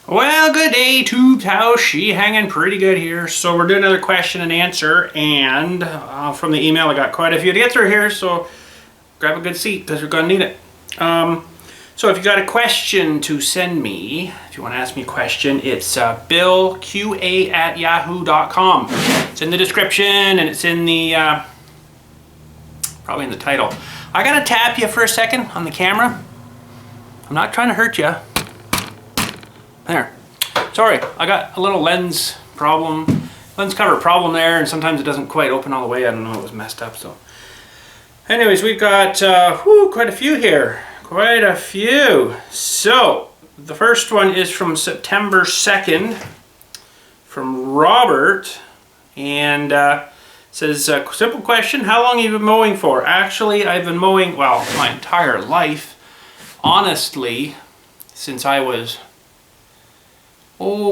Well, good day, Tubes. How's she hanging? Pretty good here. So we're doing another question and answer, and from the email I got quite a few to get through here, so grab a good seat because we're going to need it. So if you got a question to send me, if you want to ask me a question, it's billqa@yahoo.com. It's in the description and it's in the, probably in the title. I got to tap you for a second on the camera. I'm not trying to hurt you. There. Sorry, I got a little lens cover problem there, and sometimes it doesn't quite open all the way. I don't know, it was messed up. So anyways, we've got quite a few here. Quite a few. So the first one is from September 2nd from Robert, and says, simple question, how long have you been mowing for? Actually, I've been mowing, well, my entire life. Honestly, since I was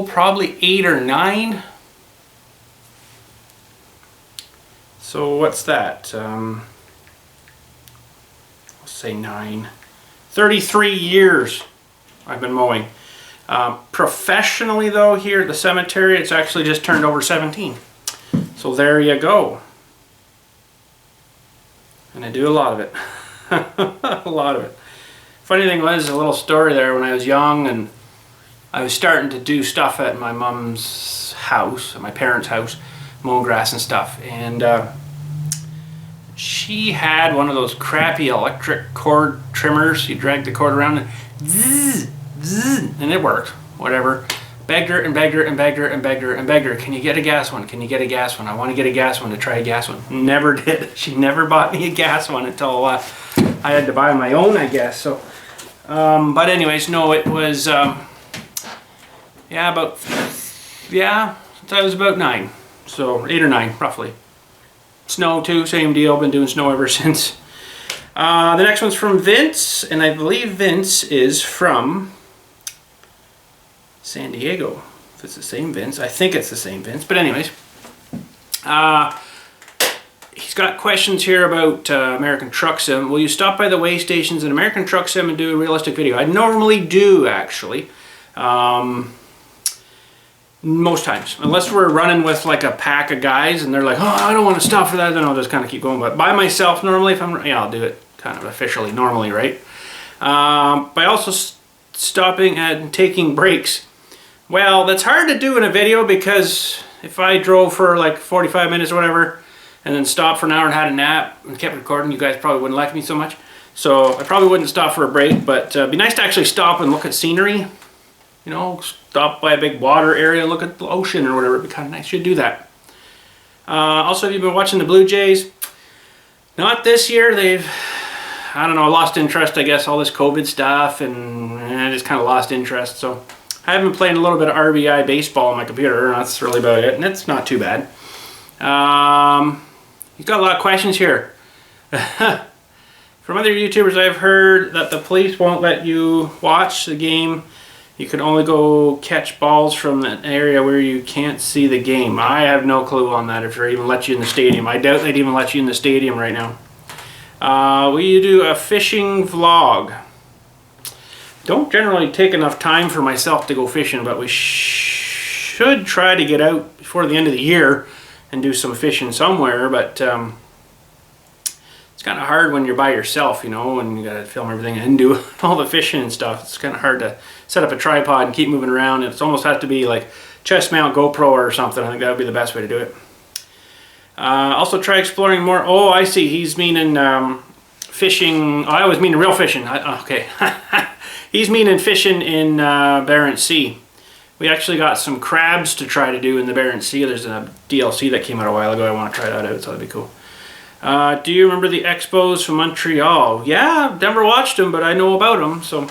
probably 8 or 9. So what's that? I'll say 9. 33 years I've been mowing. Professionally though, here at the cemetery, it's actually just turned over 17. So there you go. And I do a lot of it. A lot of it. Funny thing was, a little story there, when I was young and I was starting to do stuff at my mom's house, at my parents' house, mowing grass and stuff, and she had one of those crappy electric cord trimmers. You drag the cord around and zzz, zzz, and it worked. Whatever. Begged her and begged her and begged her and begged her and begged her. Can you get a gas one? Can you get a gas one? I want to get a gas one to try a gas one. Never did. She never bought me a gas one until I had to buy my own, I guess. So, but anyways, no, it was since I was about 9. So 8 or 9, roughly. Snow too, same deal. Been doing snow ever since. The next one's from Vince, and I believe Vince is from San Diego. If it's the same Vince, I think it's the same Vince. But anyways, he's got questions here about American Truck Sim. Will you stop by the weigh stations in American Truck Sim and do a realistic video? I normally do, actually. Most times, unless we're running with like a pack of guys and they're like, oh, I don't want to stop for that, then I'll just kind of keep going. But by myself, normally, if I'll do it kind of officially normally, right? By also stopping and taking breaks. Well, that's hard to do in a video, because if I drove for like 45 minutes or whatever and then stopped for an hour and had a nap and kept recording, you guys probably wouldn't like me so much. So I probably wouldn't stop for a break, but it'd be nice to actually stop and look at scenery. You know, stop by a big water area, look at the ocean or whatever. It'd be kind of nice. Should do that. Also, have you been watching the Blue Jays? Not this year. They've, I don't know, lost interest, I guess, all this COVID stuff, and I just kind of lost interest. So I have been playing a little bit of RBI baseball on my computer, and that's really about it. And it's not too bad. You've got a lot of questions here. From other YouTubers, I've heard that the police won't let you watch the game. You can only go catch balls from an area where you can't see the game. I have no clue on that, if they even let you in the stadium. I doubt they'd even let you in the stadium right now. Will you do a fishing vlog? Don't generally take enough time for myself to go fishing, but we should try to get out before the end of the year and do some fishing somewhere, but it's kind of hard when you're by yourself, you know, and you gotta film everything and do all the fishing and stuff. It's kind of hard to set up a tripod and keep moving around. It's almost has to be like chest mount GoPro or something. I think that would be the best way to do it. Also try exploring more. Oh, I see. He's meaning fishing. Oh, I was meaning real fishing. Okay. He's meaning fishing in Barents Sea. We actually got some crabs to try to do in the Barents Sea. There's a DLC that came out a while ago. I want to try that out, so that'd be cool. Do you remember the Expos from Montreal? Yeah, I've never watched them, but I know about them. So,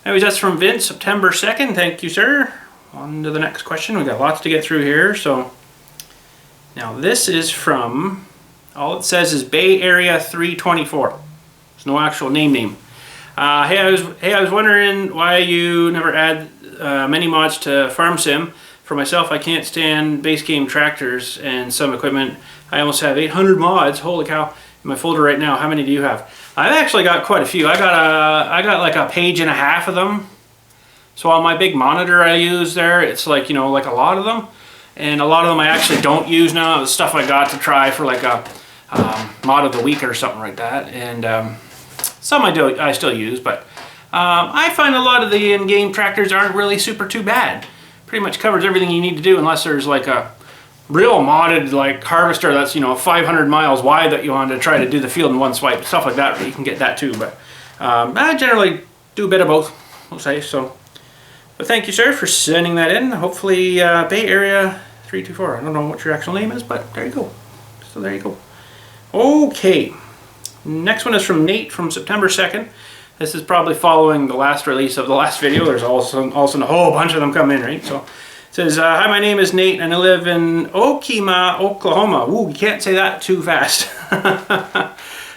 anyways, that's from Vince, September 2nd. Thank you, sir. On to the next question. We got lots to get through here. So, now this is from, all it says is Bay Area 324. There's no actual name. Hey, I was wondering why you never add many mods to Farm Sim. For myself, I can't stand base game tractors and some equipment. I almost have 800 mods. Holy cow! In my folder right now. How many do you have? I've actually got quite a few. I got like a page and a half of them. So on my big monitor I use there, it's like, you know, like a lot of them. And a lot of them I actually don't use now. The stuff I got to try for like a mod of the week or something like that. And some I still use, but I find a lot of the in-game tractors aren't really super too bad. Pretty much covers everything you need to do, unless there's like a real modded like harvester that's, you know, 500 miles wide that you want to try to do the field in one swipe. Stuff like that, you can get that too. But I generally do a bit of both, we'll say. So, but thank you, sir, for sending that in. Hopefully Bay Area 324. I don't know what your actual name is, but there you go. So there you go. Okay. Next one is from Nate from September 2nd. This is probably following the last release of the last video. There's also a whole bunch of them come in, right? So it says, hi, my name is Nate and I live in Okima, Oklahoma. Ooh, you can't say that too fast.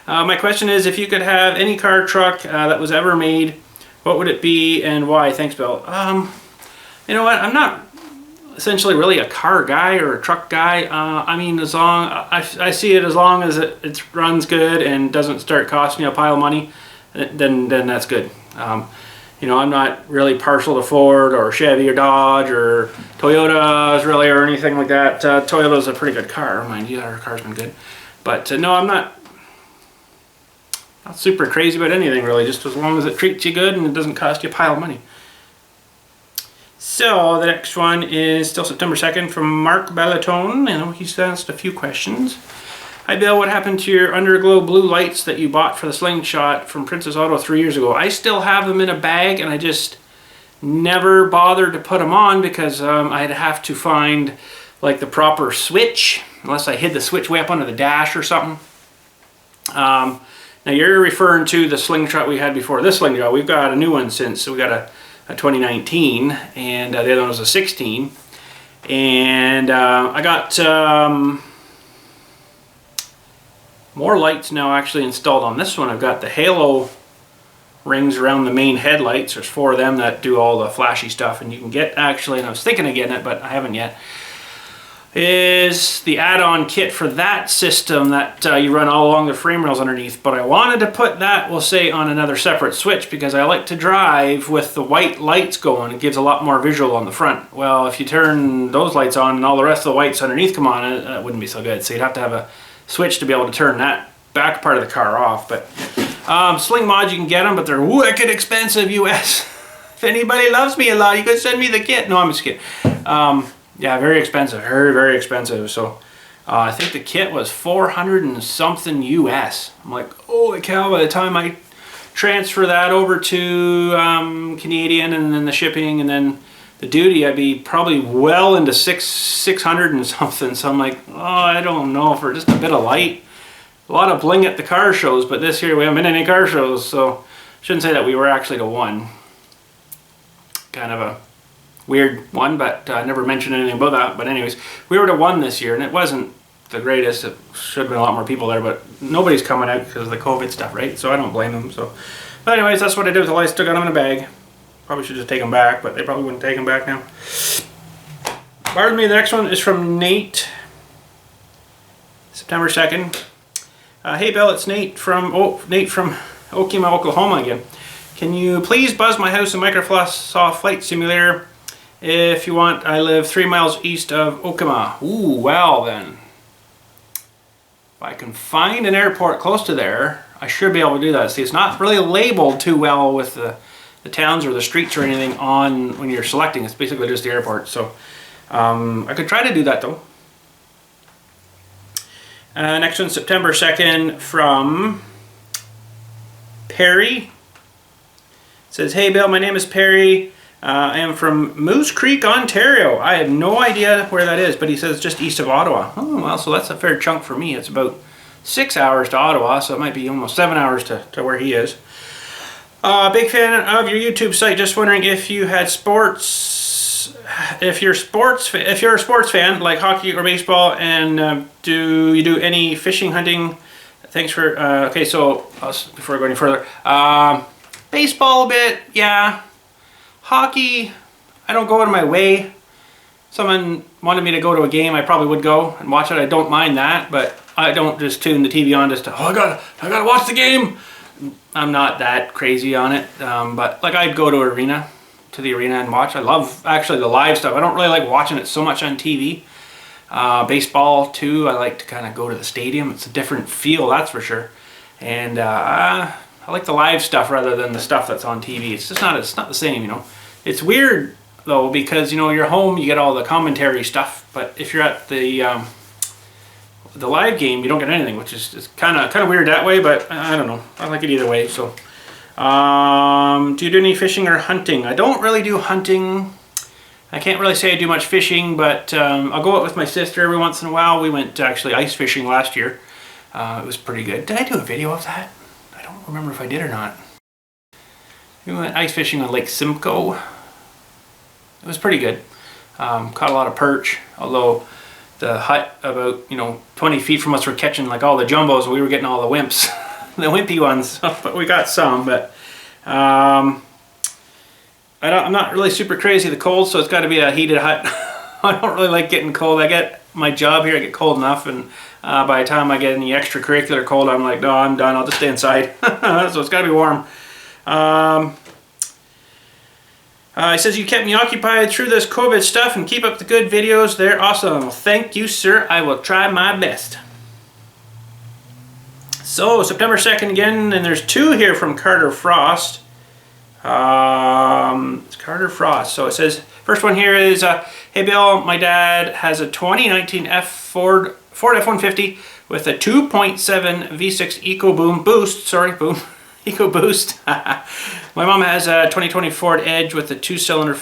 My question is, if you could have any car, truck that was ever made, what would it be and why? Thanks, Bill. You know what? I'm not essentially really a car guy or a truck guy. I mean, as long I see it, as long as it runs good and doesn't start costing you a pile of money, then that's good. You know, I'm not really partial to Ford or Chevy or Dodge or Toyotas really or anything like that. Toyota's a pretty good car, mind you. Our car's been good, but no, I'm not super crazy about anything really. Just as long as it treats you good and it doesn't cost you a pile of money. So the next one is still September 2nd from Mark Bellatone. You know, he's asked a few questions. Hi Bill, what happened to your Underglow blue lights that you bought for the Slingshot from Princess Auto 3 years ago? I still have them in a bag and I just never bothered to put them on because I'd have to find like the proper switch, unless I hid the switch way up under the dash or something. Now you're referring to the Slingshot we had before this Slingshot. We've got a new one since, so we got a 2019 and the other one was a 16. And I got more lights now actually installed on this one. I've got the halo rings around the main headlights. There's 4 of them that do all the flashy stuff, and you can get actually, and I was thinking of getting it but I haven't yet, is the add-on kit for that system that you run all along the frame rails underneath. But I wanted to put that, we'll say, on another separate switch because I like to drive with the white lights going. It gives a lot more visual on the front. Well, if you turn those lights on and all the rest of the whites underneath come on, it wouldn't be so good. So you'd have to have a switch to be able to turn that back part of the car off. But Sling mods, you can get them, but they're wicked expensive US. If anybody loves me a lot, you could send me the kit. No, I'm just kidding. Yeah, very expensive, very, very expensive. So I think the kit was 400 and something US. I'm like, holy cow, by the time I transfer that over to Canadian and then the shipping and then the duty, I'd be probably well into 600 and something. So I'm like, oh, I don't know, for just a bit of light. A lot of bling at the car shows, but this year we haven't been to any car shows, so shouldn't say that we were actually to one. Kind of a weird one, but I never mentioned anything about that. But anyways, we were to one this year, and it wasn't the greatest. It should have been a lot more people there, but nobody's coming out because of the COVID stuff, right? So I don't blame them. So, but anyways, that's what I did with the lights. Still got them in a bag. Probably should just take them back, but they probably wouldn't take them back now. Pardon me, the next one is from Nate. September 2nd. Hey Bill, it's Nate from Okima, Oklahoma again. Can you please buzz my house in Microsoft Flight Simulator if you want? I live 3 miles east of Okima. Ooh, well then. If I can find an airport close to there, I should be able to do that. See, it's not really labeled too well with the towns or the streets or anything on when you're selecting. It's basically just the airport. So I could try to do that though. Next one, September 2nd from Perry. It says, hey Bill, my name is Perry. I am from Moose Creek, Ontario. I have no idea where that is, but he says just east of Ottawa. Oh, well, so that's a fair chunk for me. It's about 6 hours to Ottawa, so it might be almost 7 hours to where he is. Big fan of your YouTube site. Just wondering if you had sports, if you're a sports fan like hockey or baseball, and do you do any fishing, hunting? Thanks for, okay, so before I go any further, baseball a bit, yeah. Hockey, I don't go out of my way. Someone wanted me to go to a game, I probably would go and watch it. I don't mind that, but I don't just tune the TV on just to, oh, I gotta watch the game. I'm not that crazy on it, but like I'd go to an arena, to the arena and watch. I love actually the live stuff. I don't really like watching it so much on TV. Baseball too, I like to kind of go to the stadium. It's a different feel, that's for sure. And I like the live stuff rather than the stuff that's on TV. It's just not, it's not the same, you know. It's weird though, because you know, you're home, you get all the commentary stuff, but if you're at the live game, you don't get anything, which is kind of weird that way. But I don't know, I like it either way. So do you do any fishing or hunting? I don't really do hunting. I can't really say I do much fishing, but I'll go out with my sister every once in a while. We went actually ice fishing last year. It was pretty good. Did I do a video of that? I don't remember if I did or not. We went ice fishing on Lake Simcoe. It was pretty good. Caught a lot of perch, although the hut about, you know, 20 feet from us were catching like all the jumbos, and we were getting all the wimps, the wimpy ones. But we got some. But I'm not really super crazy of the cold, so it's got to be a heated hut. I don't really like getting cold. I get my job here, I get cold enough, and by the time I get any extracurricular cold, I'm like, no, I'm done. I'll just stay inside. So it's got to be warm. He says, you kept me occupied through this COVID stuff and keep up the good videos. They're awesome. Well, thank you, sir. I will try my best. So, September 2nd again, and there's two here from Carter Frost. It's Carter Frost. So it says, first one here is, hey Bill, my dad has a 2019 Ford F-150 with a 2.7 V6 EcoBoost. My mom has a 2020 Ford Edge with a 2-liter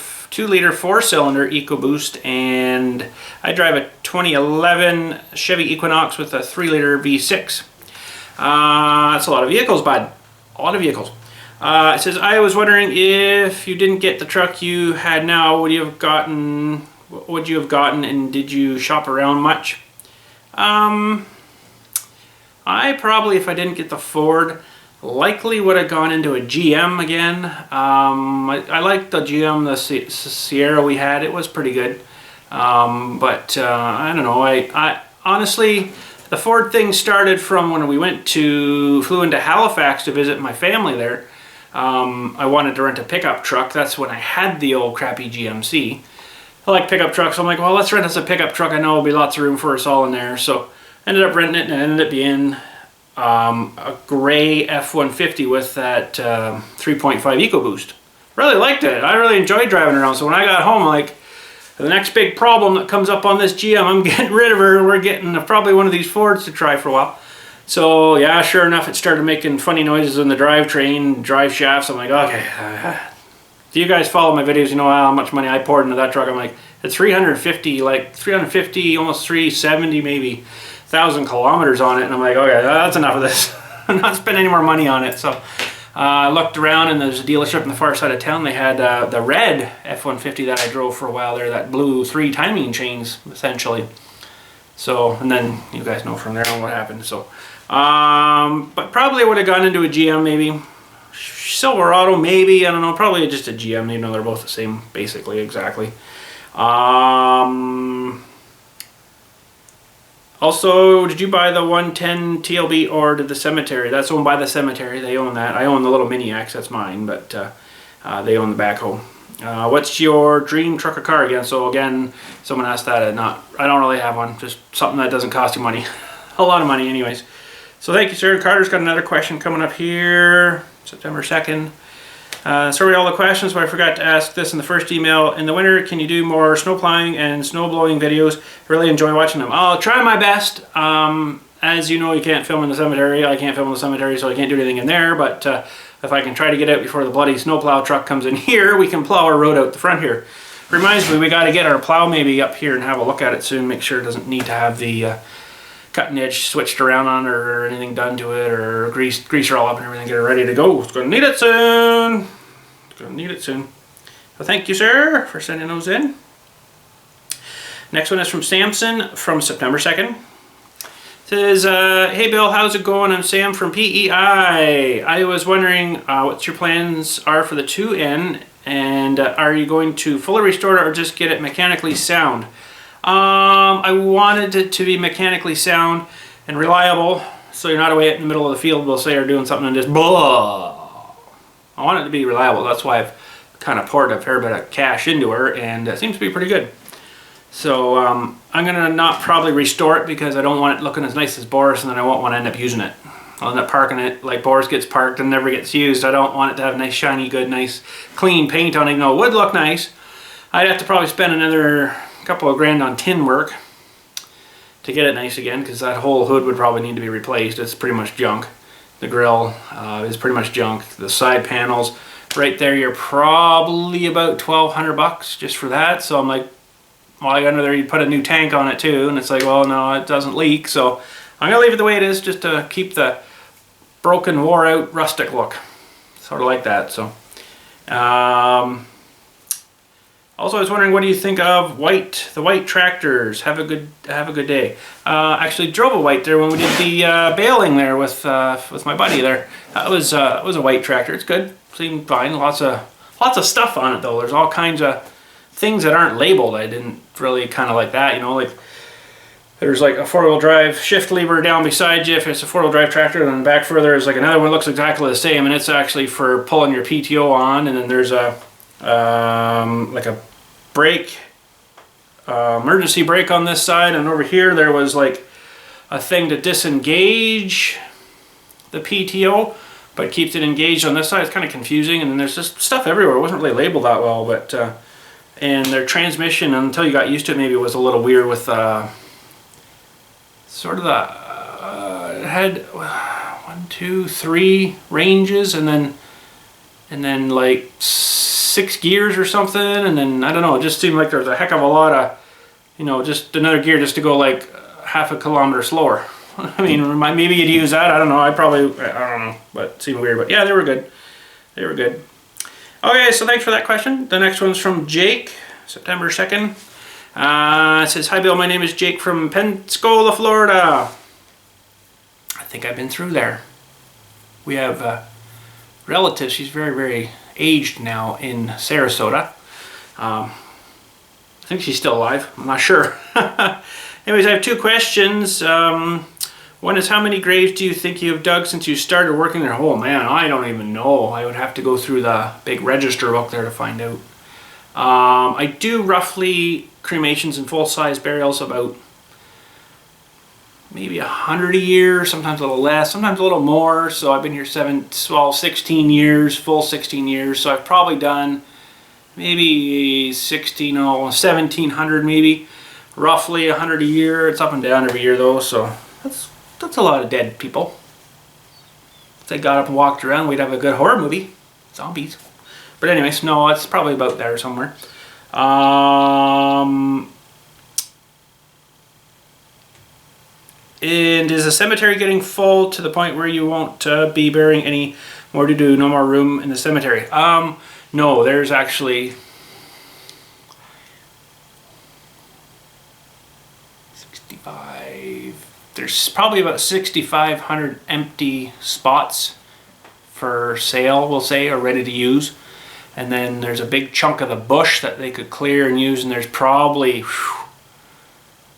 4-cylinder EcoBoost, and I drive a 2011 Chevy Equinox with a 3-liter V6. That's a lot of vehicles, bud. A lot of vehicles. It says, I was wondering if you didn't get the truck you had now, what would you have gotten, and did you shop around much? I probably, if I didn't get the Ford, likely would have gone into a GM again. I liked the GM, the Sierra we had. It was pretty good. But I don't know. I honestly, the Ford thing started from when we flew into Halifax to visit my family there. I wanted to rent a pickup truck. That's when I had the old crappy GMC. I like pickup trucks. So I'm like, well, let's rent us a pickup truck. I know there'll be lots of room for us all in there. So I ended up renting it, and it ended up being a gray F-150 with that 3.5 EcoBoost. Really liked it. I really enjoyed driving around. So when I got home, I'm like, the next big problem that comes up on this GM, I'm getting rid of her, and we're getting probably one of these Fords to try for a while. So yeah, sure enough, it started making funny noises in the drivetrain, drive shafts. I'm like, okay. If you guys follow my videos, you know how much money I poured into that truck. I'm like, it's 350, almost 370 maybe, 1,000 kilometers on it. And I'm like, okay, that's enough of this. I'm not spending any more money on it. So I looked around, and there's a dealership on the far side of town. They had the red F-150 that I drove for a while there, that blew 3 timing chains, essentially. So, and then you guys know from there on what happened. So, but probably would have gone into a GM maybe. Silverado maybe, I don't know, probably just a GM, even though they're both the same, basically, exactly. Also, did you buy the 110 TLB or did the cemetery? That's owned by the cemetery. They own that. I own the little Mini X. That's mine, but they own the backhoe. What's your dream truck or car again? So again, someone asked that. I don't really have one. Just something that doesn't cost you money. A lot of money, anyways. So thank you, sir. Carter's got another question coming up here. September 2nd. Sorry all the questions, but I forgot to ask this in the first email. In the winter, can you do more snow plowing and snow blowing videos? I really enjoy watching them. I'll try my best. As you know, you can't film in the cemetery. I can't film in the cemetery, so I can't do anything in there. But if I can try to get out before the bloody snowplow truck comes in here, we can plow our road out the front here. Reminds me, we got to get our plow maybe up here and have a look at it soon. Make sure it doesn't need to have the cutting edge switched around on or anything done to it, or greaser all up and everything, get it ready to go. It's going to need it soon. It's going to need it soon. So thank you, sir, for sending those in. Next one is from Samson from September 2nd. It says, hey Bill, how's it going? I'm Sam from PEI. I was wondering what your plans are for the 2N, and are you going to fully restore it or just get it mechanically sound? I wanted it to be mechanically sound and reliable, so you're not away in the middle of the field, we'll say, or doing something and just blah. I want it to be reliable. That's why I've kind of poured a fair bit of cash into her, and it seems to be pretty good. So I'm gonna not probably restore it because I don't want it looking as nice as Boris, and then I won't want to end up using it. I'll end up parking it like Boris gets parked and never gets used. I don't want it to have nice, shiny, good, nice, clean paint on it. Even though it would look nice, I'd have to probably spend another couple of grand on tin work to get it nice again, because that whole hood would probably need to be replaced. It's pretty much junk. The grill is pretty much junk. The side panels, right there, you're probably about $1,200 just for that. So I'm like, well, I got another, you put a new tank on it too, and it's like, well, no, it doesn't leak. So I'm gonna leave it the way it is, just to keep the broken, wore out, rustic look. Sort of like that. So also, I was wondering, what do you think of the white tractors? Have a good day. Actually, drove a white there when we did the baling there with my buddy there. It was a white tractor. It's good, seemed fine. Lots of stuff on it though. There's all kinds of things that aren't labeled. I didn't really kind of like that, you know, like there's like a 4-wheel drive shift lever down beside you if it's a 4-wheel drive tractor, and then back further is like another one that looks exactly the same, and it's actually for pulling your PTO on. And then there's a like a brake, emergency brake on this side, and over here there was like a thing to disengage the PTO, but keeps it engaged on this side. It's kind of confusing, and then there's just stuff everywhere. It wasn't really labeled that well, but and their transmission, until you got used to it, maybe was a little weird with sort of the it had 1, 2, 3 ranges, and then like 6 gears or something, and then I don't know, it just seemed like there was a heck of a lot of, you know, just another gear just to go like half a kilometer slower. I mean, maybe you'd use that, I don't know, I don't know, but it seemed weird. But yeah, they were good. They were good. Okay, so thanks for that question. The next one's from Jake, September 2nd. It says, hi Bill, my name is Jake from Pensacola, Florida. I think I've been through there. We have relatives. She's very, very aged now in Sarasota. I think she's still alive. I'm not sure. Anyways, I have 2 questions. One is, how many graves do you think you have dug since you started working there? Oh man, I don't even know. I would have to go through the big register book there to find out. I do roughly cremations and full-size burials about maybe 100 a year, sometimes a little less, sometimes a little more. So I've been here 16 years, full 16 years. So I've probably done maybe 1,700 maybe, roughly 100 a year. It's up and down every year though, so that's a lot of dead people. If they got up and walked around, we'd have a good horror movie, zombies. But anyways, no, it's probably about there somewhere. And is the cemetery getting full to the point where you won't be burying any more to do? No more room in the cemetery? No, there's actually 65. There's probably about 6,500 empty spots for sale, we'll say, or ready to use. And then there's a big chunk of the bush that they could clear and use, and there's probably,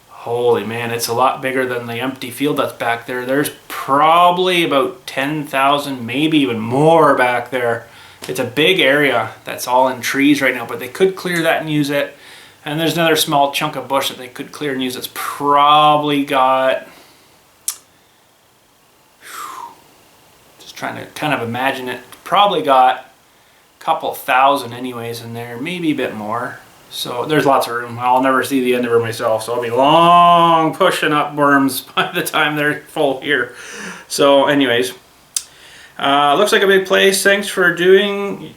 holy man, it's a lot bigger than the empty field that's back there. There's probably about 10,000, maybe even more back there. It's a big area that's all in trees right now, but they could clear that and use it. And there's another small chunk of bush that they could clear and use. It's probably got, just trying to kind of imagine it, probably got couple thousand anyways in there, maybe a bit more. So there's lots of room. I'll never see the end of her myself, so I'll be long pushing up worms by the time they're full here. So anyways, looks like a big place. Thanks for doing,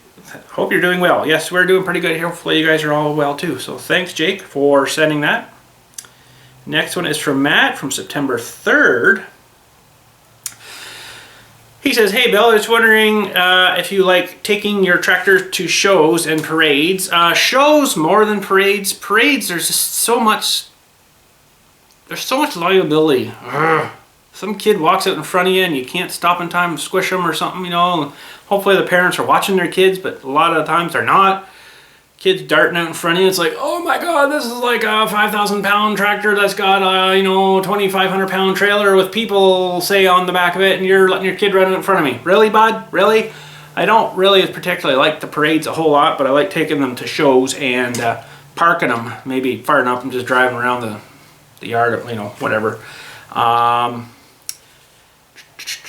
hope you're doing well. Yes, we're doing pretty good here. Hopefully you guys are all well too. So thanks, Jake, for sending that. Next one is from Matt from September 3rd. He says, hey Bill, I was wondering if you like taking your tractor to shows and parades. Shows more than parades. Parades, there's just so much liability. Ugh. Some kid walks out in front of you and you can't stop in time to squish them or something, you know. Hopefully the parents are watching their kids, but a lot of the times they're not. Kids darting out in front of you, it's like, oh my god, this is like a 5,000 pound tractor that's got a, you know, 2,500 pound trailer with people, say, on the back of it, and you're letting your kid run in front of me. Really, bud? Really? I don't really particularly like the parades a whole lot, but I like taking them to shows and parking them, maybe firing up and just driving around the yard, you know, whatever.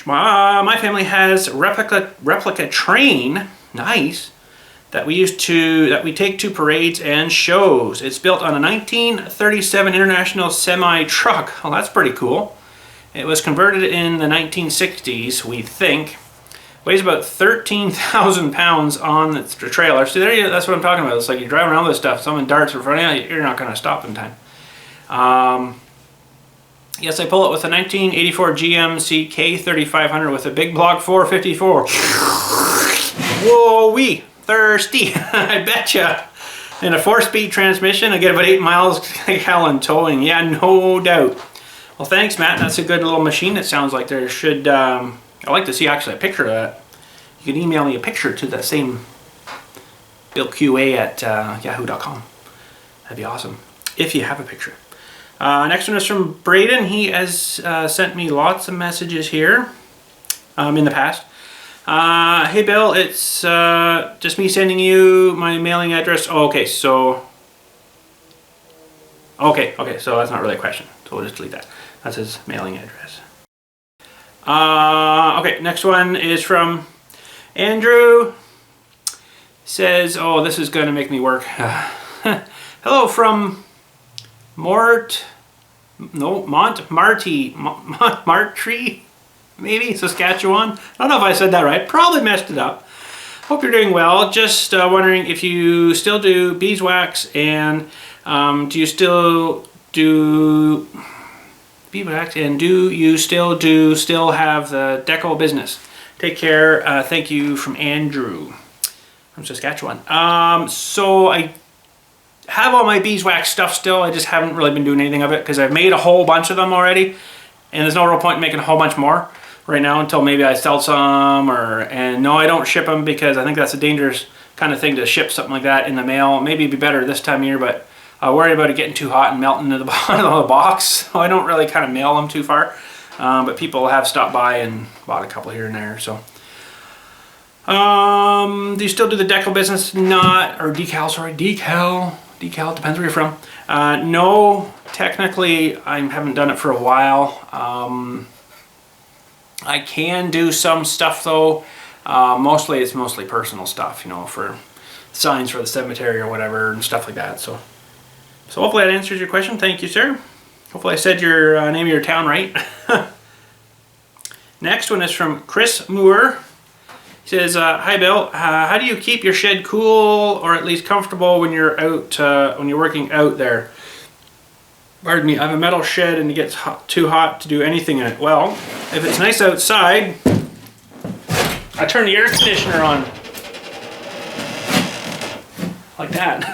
My family has replica train, nice, that we take to parades and shows. It's built on a 1937 International semi truck. Well, that's pretty cool. It was converted in the 1960s, we think. Weighs about 13,000 pounds on the trailer. So that's what I'm talking about. It's like you're driving around with this stuff, someone darts in front of you, you're not going to stop in time. Yes, I pull it with a 1984 GMC K3500 with a big block 454. Whoa-wee, thirsty, I betcha. In a 4-speed transmission, I get about 8 miles per gallon towing. Yeah, no doubt. Well, thanks, Matt. That's a good little machine. It sounds like there should. I'd like to see actually a picture of that. You can email me a picture to that same billqa@yahoo.com. That'd be awesome if you have a picture. Next one is from Braden. He has sent me lots of messages here in the past. Hey Bill, it's just me sending you my mailing address. Oh, okay, so so that's not really a question, so we'll just delete that. That's his mailing address. Okay, next one is from Andrew. Says, oh, this is going to make me work. Hello from Montmartre, maybe, Saskatchewan. I don't know if I said that right. Probably messed it up. Hope you're doing well. Just wondering if you still do beeswax, and do you still do beeswax, and do you still have the deco business? Take care. Thank you, from Andrew from Saskatchewan. So I have all my beeswax stuff still. I just haven't really been doing anything of it because I've made a whole bunch of them already, and there's no real point in making a whole bunch more right now until maybe I sell some, and no, I don't ship them because I think that's a dangerous kind of thing to ship something like that in the mail. Maybe it'd be better this time of year, but I worry about it getting too hot and melting into the bottom of the box, so I don't really kind of mail them too far. But people have stopped by and bought a couple here and there. So, do you still do the decal business? Not, or decal? Sorry, decal. Depends where you're from. No, technically, I haven't done it for a while. I can do some stuff though. It's mostly personal stuff, you know, for signs for the cemetery or whatever and stuff like that. So hopefully that answers your question. Thank you, sir. Hopefully I said your name of your town right. Next one is from Chris Moore. He says, hi Bill, how do you keep your shed cool or at least comfortable when you're out, when you're working out there? Pardon me, I have a metal shed and it gets too hot to do anything in it. Well, if it's nice outside, I turn the air conditioner on. Like that.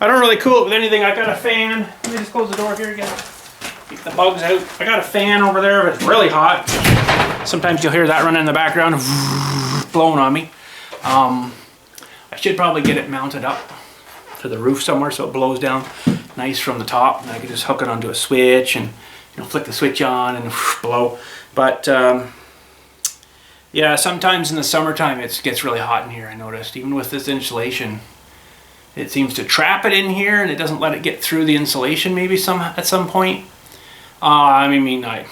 I don't really cool it with anything. I got a fan. Let me just close the door here again. Keep the bugs out. I got a fan over there, but it's really hot. Sometimes you'll hear that running in the background, blowing on me. I should probably get it mounted up to the roof somewhere so it blows down nice from the top, and I can just hook it onto a switch and, you know, flick the switch on and blow. But yeah, sometimes in the summertime it gets really hot in here. I noticed, even with this insulation, it seems to trap it in here and it doesn't let it get through the insulation maybe at some point. I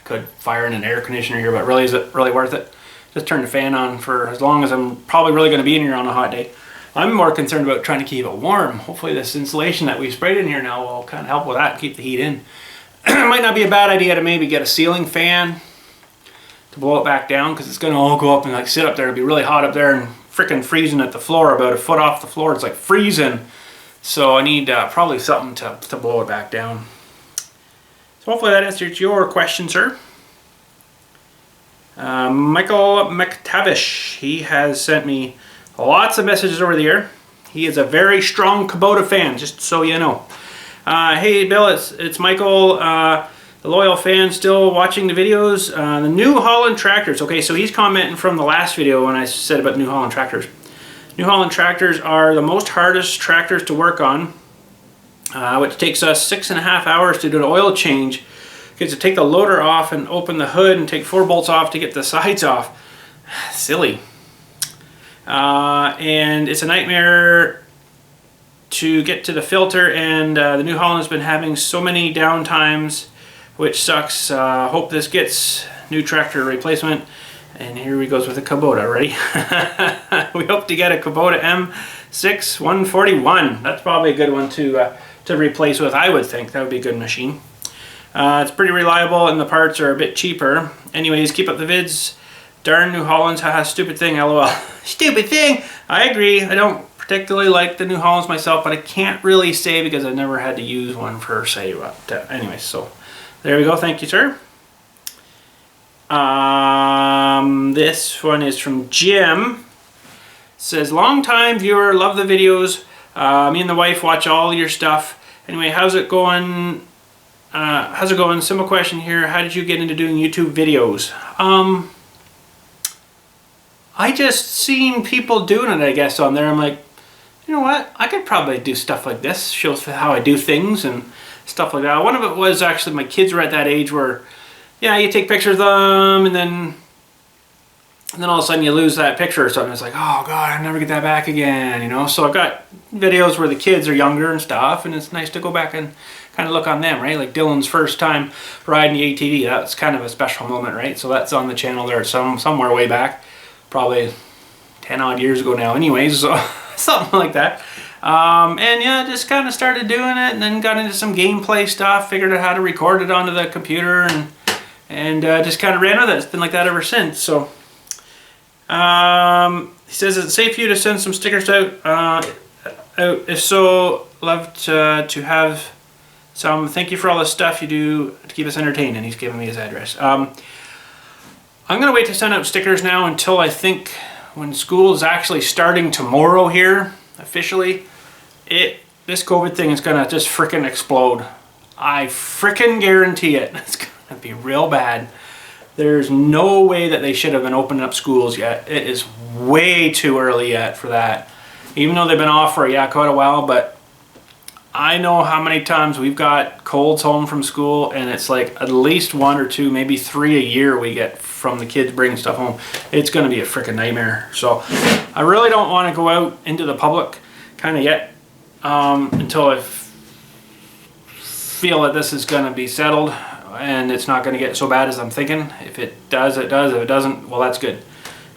could fire in an air conditioner here, but really, is it really worth it? Just turn the fan on for as long as I'm probably really going to be in here on a hot day. I'm more concerned about trying to keep it warm. Hopefully this insulation that we've sprayed in here now will kind of help with that and keep the heat in. It might not be a bad idea to maybe get a ceiling fan to blow it back down, because it's going to all go up and like sit up there. It'll be really hot up there and freaking freezing at the floor, about a foot off the floor. It's like freezing. So I need probably something to blow it back down. So hopefully that answers your question, sir. Michael McTavish, he has sent me lots of messages over the year. He is a very strong Kubota fan, just so you know. Hey Bill, it's Michael, the loyal fan, still watching the videos. The New Holland tractors. Okay, so he's commenting from the last video when I said about New Holland tractors. New Holland tractors are the most hardest tractors to work on, which takes us 6.5 hours to do an oil change You have to take the loader off and open the hood and take 4 bolts off to get the sides off. Silly. And it's a nightmare to get to the filter, and the New Holland's been having so many downtimes, which sucks. Hope this gets new tractor replacement. And here we goes with a Kubota, ready? We hope to get a Kubota M6 141. That's probably a good one to replace with, I would think. That would be a good machine. It's pretty reliable and the parts are a bit cheaper. Anyways, keep up the vids. Darn New Hollands, haha, stupid thing, lol. Stupid thing! I agree. I don't particularly like the New Hollands myself, but I can't really say because I've never had to use one per se. But anyway, so there we go. Thank you, sir. This one is from Jim. Says, long time viewer, love the videos. Me and the wife watch all your stuff. Anyway, how's it going? Simple question here. How did you get into doing YouTube videos? I just seen people doing it, I guess, on there. I'm like, you know what? I could probably do stuff like this. Shows how I do things and stuff like that. One of it was actually my kids were at that age where, yeah, you take pictures of them and then all of a sudden you lose that picture or something. It's like, oh God, I'll never get that back again, you know? So I've got videos where the kids are younger and stuff, and it's nice to go back and kind of look on them, right? Like Dylan's first time riding the ATV. That's kind of a special moment, right? So that's on the channel there somewhere way back. Probably 10 odd years ago now anyways, so something like that. And yeah, just kind of started doing it and then got into some gameplay stuff, figured out how to record it onto the computer and just kind of ran with it. It's been like that ever since. So he says, it's safe for you to send some stickers out. If so, love to have some. Thank you for all the stuff you do to keep us entertained. And he's giving me his address. I'm going to wait to send out stickers now until I think when school is actually starting tomorrow here, officially, this COVID thing is going to just frickin' explode. I frickin' guarantee it. It's going to be real bad. There's no way that they should have been opening up schools yet. It is way too early yet for that. Even though they've been off for, yeah, quite a while, but I know how many times we've got colds home from school, and it's like at least 1 or 2, maybe 3 a year we get from the kids bringing stuff home. It's going to be a freaking nightmare. So I really don't want to go out into the public kind of yet until I feel that this is going to be settled and it's not going to get so bad as I'm thinking. If it does, it does. If it doesn't, well, that's good.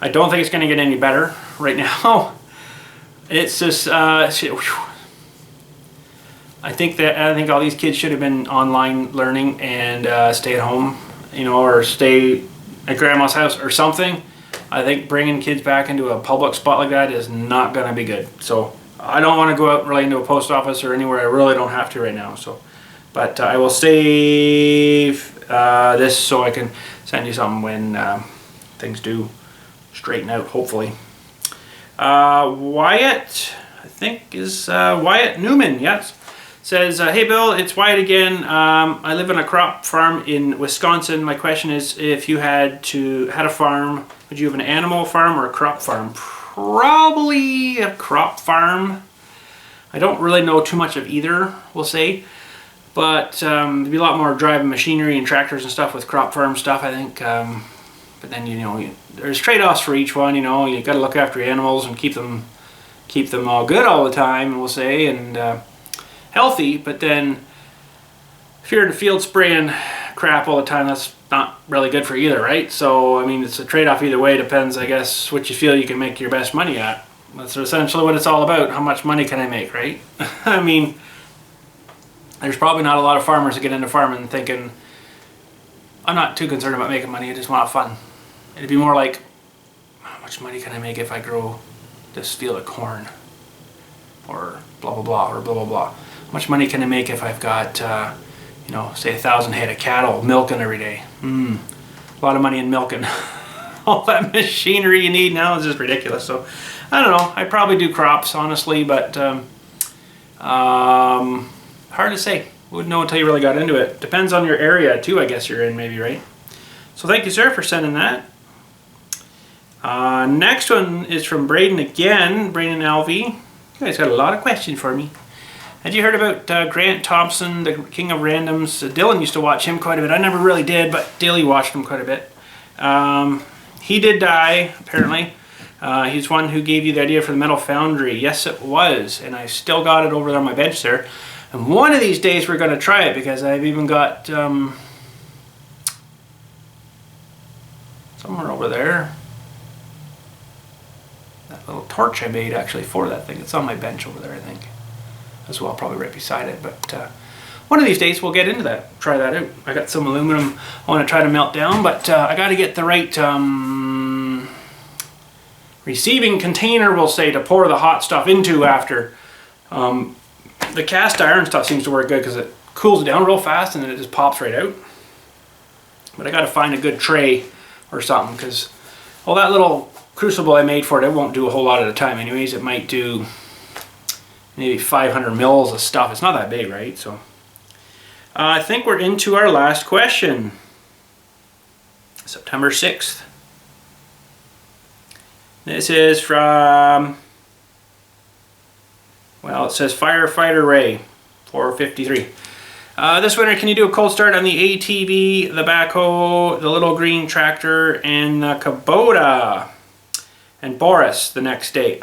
I don't think it's going to get any better right now. It's just I think all these kids should have been online learning and stay at home, you know, or stay at grandma's house or something. I think bringing kids back into a public spot like that is not going to be good. So I don't want to go out really into a post office or anywhere. I really don't have to right now. So, but I will save this so I can send you something when things do straighten out, hopefully. Wyatt, I think is Wyatt Newman, yes. Says, hey Bill, it's Wyatt again. I live on a crop farm in Wisconsin. My question is, if you had a farm, would you have an animal farm or a crop farm? Probably a crop farm. I don't really know too much of either, we'll say. But there'd be a lot more driving machinery and tractors and stuff with crop farm stuff, I think. But then, you know, there's trade-offs for each one, you know. You got to look after your animals and keep them all good all the time, we'll say, and healthy. But then if you're in the field spraying crap all the time, that's not really good for either, right? So I mean, it's a trade-off either way. Depends, I guess, what you feel you can make your best money at. That's essentially what it's all about. How much money can I make, right? I mean, there's probably not a lot of farmers that get into farming thinking, I'm not too concerned about making money, I just want fun. It'd be more like, how much money can I make if I grow this field of corn? Or blah, blah, blah, or blah, blah, blah. How much money can I make if I've got, you know, say 1,000 head of cattle milking every day? A lot of money in milking. All that machinery you need now is just ridiculous. So, I don't know. I'd probably do crops, honestly, but hard to say. Wouldn't know until you really got into it. Depends on your area, too, I guess you're in, maybe, right? So, thank you, sir, for sending that. Next one is from Braden again. Braden LV. You guys got a lot of questions for me. Had you heard about Grant Thompson, the king of randoms? Dylan used to watch him quite a bit. I never really did, but Dilly watched him quite a bit. He did die, apparently. He's one who gave you the idea for the metal foundry. Yes, it was, and I still got it over there on my bench there. And one of these days we're going to try it, because I've even got somewhere over there that little torch I made actually for that thing. It's on my bench over there, I think, as well, probably right beside it. But one of these days we'll get into that, try that out. I got some aluminum I want to try to melt down, but I got to get the right receiving container, we'll say, to pour the hot stuff into after. The cast iron stuff seems to work good because it cools it down real fast and then it just pops right out. But I got to find a good tray or something, because well, that little crucible I made for it won't do a whole lot at a time anyways. It might do maybe 500 mils of stuff. It's not that big, right? So I think we're into our last question. September 6th. This is from, well, it says Firefighter Ray, 453. This winter, can you do a cold start on the ATV, the backhoe, the little green tractor, and the Kubota? And Boris the next day.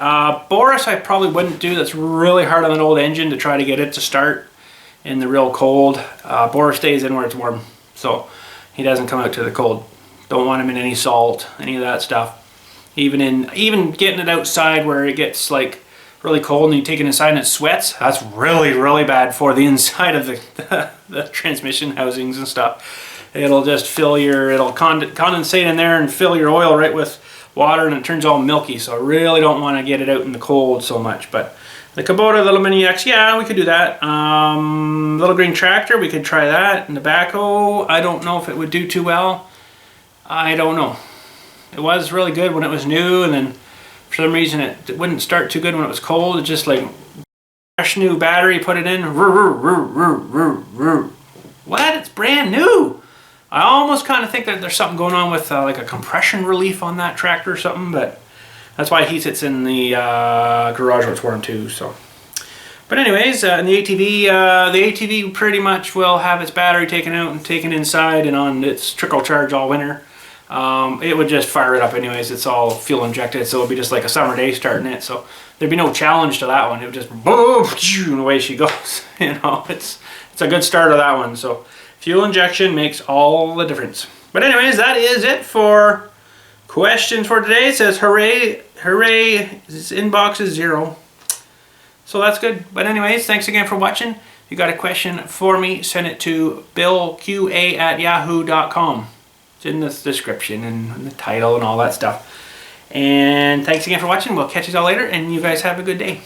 Boris I probably wouldn't do. That's really hard on an old engine to try to get it to start in the real cold. Boris stays in where it's warm, so he doesn't come out to the cold. Don't want him in any salt, any of that stuff. Even getting it outside where it gets like really cold and you take it inside and it sweats, that's really bad for the inside of the transmission housings and stuff. It'll just fill it'll condensate in there and fill your oil right with water, and it turns all milky. So I really don't want to get it out in the cold so much. But the Kubota, little mini X, yeah, we could do that. Little green tractor, we could try that. And the backhoe, I don't know if it would do too well. I don't know. It was really good when it was new, and then for some reason it wouldn't start too good when it was cold. It's just like fresh new battery, put it in. What? It's brand new. I almost kind of think that there's something going on with like a compression relief on that tractor or something, but that's why he sits in the garage where it's warm too. So, but anyways, in the ATV pretty much will have its battery taken out and taken inside and on its trickle charge all winter. It would just fire it up anyways. It's all fuel injected, so it would be just like a summer day starting it. So there'd be no challenge to that one. It would just boom, and away she goes. You know, it's a good start of that one. So fuel injection makes all the difference. But anyways, that is it for questions for today. It says hooray, his inbox is 0. So that's good. But anyways, thanks again for watching. If you got a question for me, send it to billqa@yahoo.com. It's in the description and the title and all that stuff. And thanks again for watching. We'll catch you all later, and you guys have a good day.